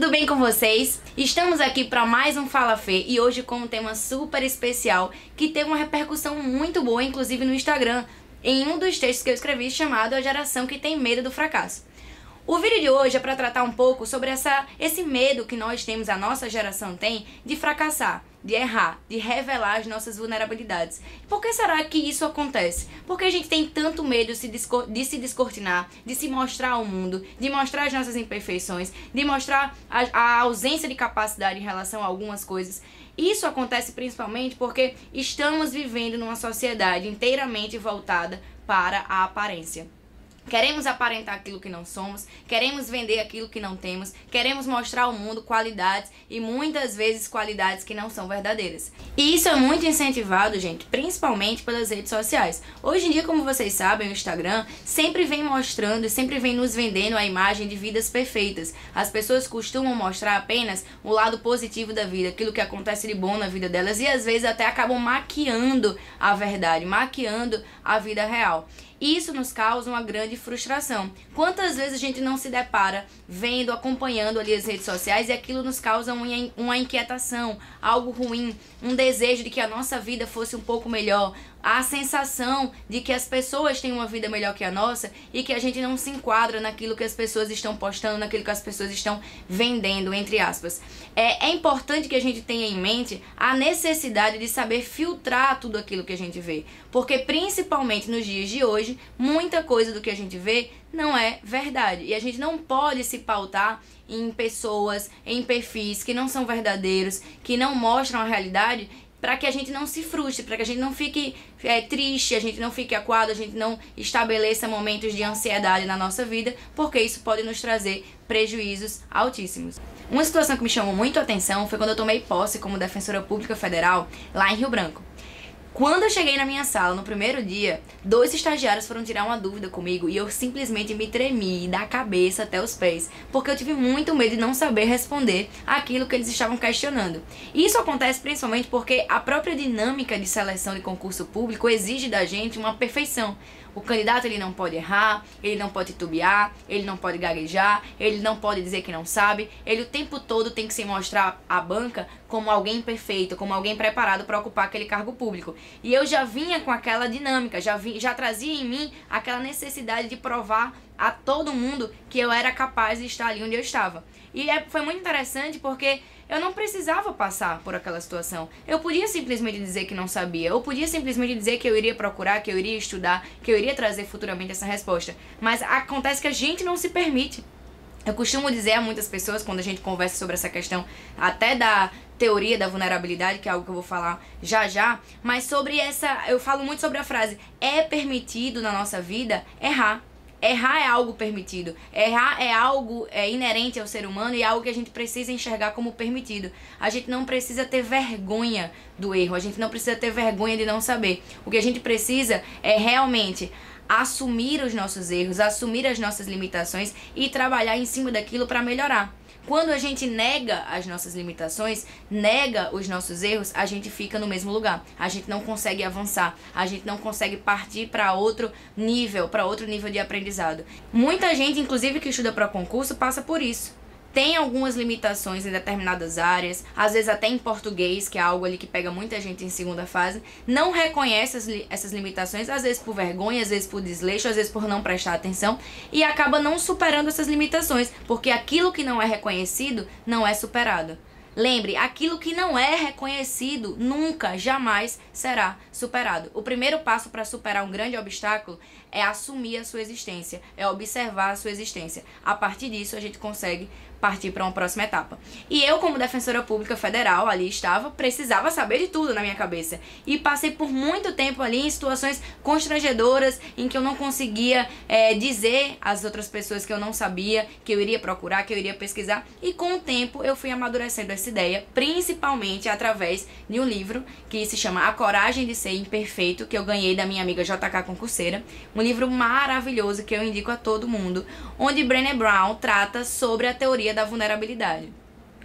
tudo bem com vocês? Estamos aqui para mais um Fala Fê e hoje com um tema super especial que teve uma repercussão muito boa, inclusive no Instagram, em um dos textos que eu escrevi chamado A Geração que Tem Medo do Fracasso. O vídeo de hoje é para tratar um pouco sobre esse medo que nós temos, a nossa geração tem, de fracassar, de errar, de revelar as nossas vulnerabilidades. Por que será que isso acontece? Porque a gente tem tanto medo de se descortinar, de se mostrar ao mundo, de mostrar as nossas imperfeições, de mostrar a ausência de capacidade em relação a algumas coisas. Isso acontece principalmente porque estamos vivendo numa sociedade inteiramente voltada para a aparência. Queremos aparentar aquilo que não somos, queremos vender aquilo que não temos, queremos mostrar ao mundo qualidades e muitas vezes qualidades que não são verdadeiras. E isso é muito incentivado, gente, principalmente pelas redes sociais. Hoje em dia, como vocês sabem, o Instagram sempre vem mostrando, sempre vem nos vendendo a imagem de vidas perfeitas. As pessoas costumam mostrar apenas o lado positivo da vida, aquilo que acontece de bom na vida delas e às vezes até acabam maquiando a verdade, maquiando a vida real. Isso nos causa uma grande frustração. Quantas vezes a gente não se depara vendo, acompanhando ali as redes sociais e aquilo nos causa uma inquietação, algo ruim, um desejo de que a nossa vida fosse um pouco melhor, a sensação de que as pessoas têm uma vida melhor que a nossa e que a gente não se enquadra naquilo que as pessoas estão postando, naquilo que as pessoas estão vendendo, entre aspas. É importante que a gente tenha em mente a necessidade de saber filtrar tudo aquilo que a gente vê, porque principalmente nos dias de hoje, muita coisa do que a gente vê não é verdade e a gente não pode se pautar em pessoas, em perfis que não são verdadeiros, que não mostram a realidade, para que a gente não se frustre, para que a gente não fique triste, a gente não fique acuado, a gente não estabeleça momentos de ansiedade na nossa vida, porque isso pode nos trazer prejuízos altíssimos. Uma situação que me chamou muito a atenção foi quando eu tomei posse como defensora pública federal lá em Rio Branco. Quando eu cheguei na minha sala, no primeiro dia, 2 estagiários foram tirar uma dúvida comigo e eu simplesmente me tremi da cabeça até os pés, porque eu tive muito medo de não saber responder aquilo que eles estavam questionando. E isso acontece principalmente porque a própria dinâmica de seleção de concurso público exige da gente uma perfeição. O candidato ele não pode errar, ele não pode titubear, ele não pode gaguejar, ele não pode dizer que não sabe, ele o tempo todo tem que se mostrar à banca como alguém perfeito, como alguém preparado para ocupar aquele cargo público. E eu já vinha com aquela dinâmica, já trazia em mim aquela necessidade de provar a todo mundo que eu era capaz de estar ali onde eu estava. E foi muito interessante porque eu não precisava passar por aquela situação. Eu podia simplesmente dizer que não sabia. Eu podia simplesmente dizer que eu iria procurar, que eu iria estudar, que eu iria trazer futuramente essa resposta. Mas acontece que a gente não se permite. Eu costumo dizer a muitas pessoas, quando a gente conversa sobre essa questão, até da teoria da vulnerabilidade, que é algo que eu vou falar já, mas sobre eu falo muito sobre a frase, é permitido na nossa vida errar. Errar é algo permitido, errar é algo inerente ao ser humano e é algo que a gente precisa enxergar como permitido. A gente não precisa ter vergonha do erro, a gente não precisa ter vergonha de não saber. O que a gente precisa é realmente assumir os nossos erros, assumir as nossas limitações e trabalhar em cima daquilo para melhorar. Quando a gente nega as nossas limitações, nega os nossos erros, a gente fica no mesmo lugar. A gente não consegue avançar, a gente não consegue partir para outro nível de aprendizado. Muita gente, inclusive que estuda para concurso, passa por isso. Tem algumas limitações em determinadas áreas, às vezes até em português, que é algo ali que pega muita gente em segunda fase, não reconhece essas limitações, às vezes por vergonha, às vezes por desleixo, às vezes por não prestar atenção, e acaba não superando essas limitações, porque aquilo que não é reconhecido não é superado. Lembre, aquilo que não é reconhecido nunca, jamais será superado. O primeiro passo para superar um grande obstáculo é assumir a sua existência, é observar a sua existência. A partir disso, a gente consegue partir para uma próxima etapa. E eu, como defensora pública federal, ali precisava saber de tudo na minha cabeça. E passei por muito tempo ali em situações constrangedoras, em que eu não conseguia dizer às outras pessoas que eu não sabia, que eu iria procurar, que eu iria pesquisar. E com o tempo eu fui amadurecendo essa ideia, principalmente através de um livro que se chama A Coragem de Ser Imperfeito, que eu ganhei da minha amiga JK Concurseira. Um livro maravilhoso que eu indico a todo mundo, onde Brené Brown trata sobre a teoria da vulnerabilidade.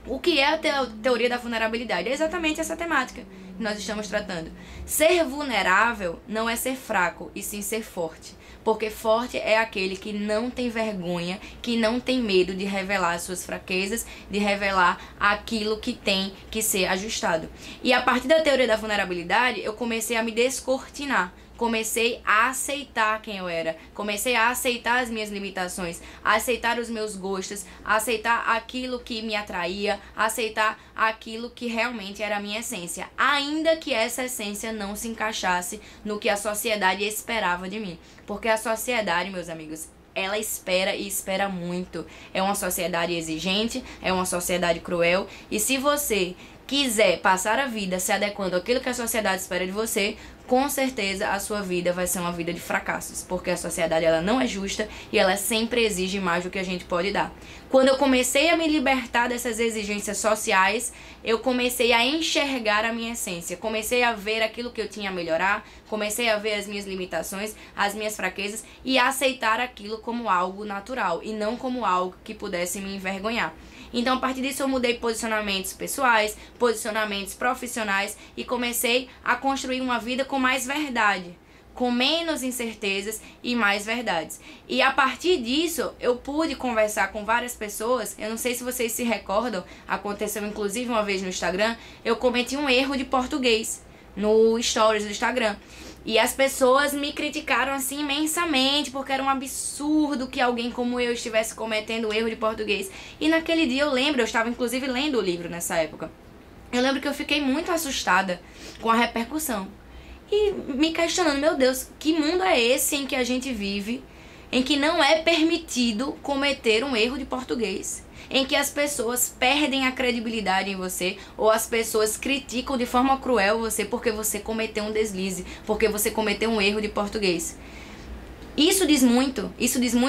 O que é a teoria da vulnerabilidade? É exatamente essa temática que nós estamos tratando. Ser vulnerável não é ser fraco, e sim ser forte. Porque forte é aquele que não tem vergonha, que não tem medo de revelar as suas fraquezas, de revelar aquilo que tem que ser ajustado. E a partir da teoria da vulnerabilidade, eu comecei a me descortinar. Comecei a aceitar quem eu era, comecei a aceitar as minhas limitações, a aceitar os meus gostos, a aceitar aquilo que me atraía, a aceitar aquilo que realmente era a minha essência, ainda que essa essência não se encaixasse no que a sociedade esperava de mim. Porque a sociedade, meus amigos, ela espera e espera muito. É uma sociedade exigente, é uma sociedade cruel, e se você quiser passar a vida se adequando àquilo que a sociedade espera de você, com certeza a sua vida vai ser uma vida de fracassos, porque a sociedade ela não é justa e ela sempre exige mais do que a gente pode dar. Quando eu comecei a me libertar dessas exigências sociais, eu comecei a enxergar a minha essência, comecei a ver aquilo que eu tinha a melhorar, comecei a ver as minhas limitações, as minhas fraquezas e a aceitar aquilo como algo natural e não como algo que pudesse me envergonhar. Então, a partir disso, eu mudei posicionamentos pessoais, posicionamentos profissionais e comecei a construir uma vida com mais verdade, com menos incertezas e mais verdades. E a partir disso, eu pude conversar com várias pessoas. Eu não sei se vocês se recordam, aconteceu inclusive uma vez no Instagram, eu cometi um erro de português no stories do Instagram. E as pessoas me criticaram assim imensamente, porque era um absurdo que alguém como eu estivesse cometendo erro de português. E naquele dia eu lembro, eu estava inclusive lendo o livro nessa época. Eu lembro que eu fiquei muito assustada com a repercussão. E me questionando, meu Deus, que mundo é esse em que a gente vive, em que não é permitido cometer um erro de português? Em que as pessoas perdem a credibilidade em você, ou as pessoas criticam de forma cruel você porque você cometeu um deslize, porque você cometeu um erro de português. Isso diz muito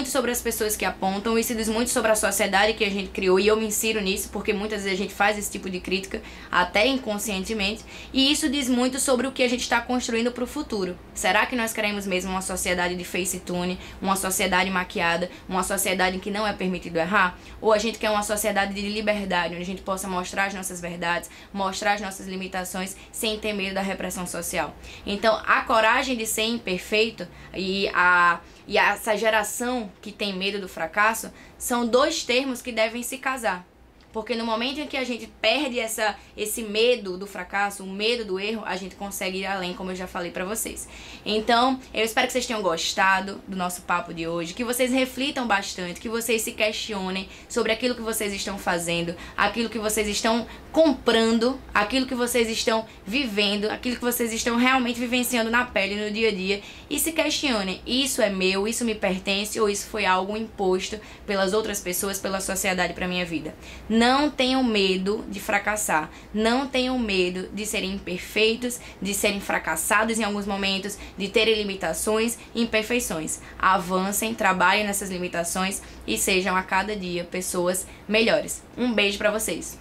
sobre as pessoas que apontam, isso diz muito sobre a sociedade que a gente criou, e eu me insiro nisso porque muitas vezes a gente faz esse tipo de crítica, até inconscientemente, e isso diz muito sobre o que a gente está construindo para o futuro. Será que nós queremos mesmo uma sociedade de facetune, uma sociedade maquiada, uma sociedade em que não é permitido errar? Ou a gente quer uma sociedade de liberdade, onde a gente possa mostrar as nossas verdades, mostrar as nossas limitações, sem ter medo da repressão social? Então, a coragem de ser imperfeito e essa geração que tem medo do fracasso são dois termos que devem se casar. Porque no momento em que a gente perde esse medo do fracasso, o medo do erro, a gente consegue ir além, como eu já falei pra vocês. Então, eu espero que vocês tenham gostado do nosso papo de hoje, que vocês reflitam bastante, que vocês se questionem sobre aquilo que vocês estão fazendo, aquilo que vocês estão comprando, aquilo que vocês estão vivendo, aquilo que vocês estão realmente vivenciando na pele, no dia a dia, e se questionem, isso é meu, isso me pertence, ou isso foi algo imposto pelas outras pessoas, pela sociedade pra minha vida. Não tenham medo de fracassar. Não tenham medo de serem imperfeitos, de serem fracassados em alguns momentos, de terem limitações e imperfeições. Avancem, trabalhem nessas limitações e sejam a cada dia pessoas melhores. Um beijo pra vocês.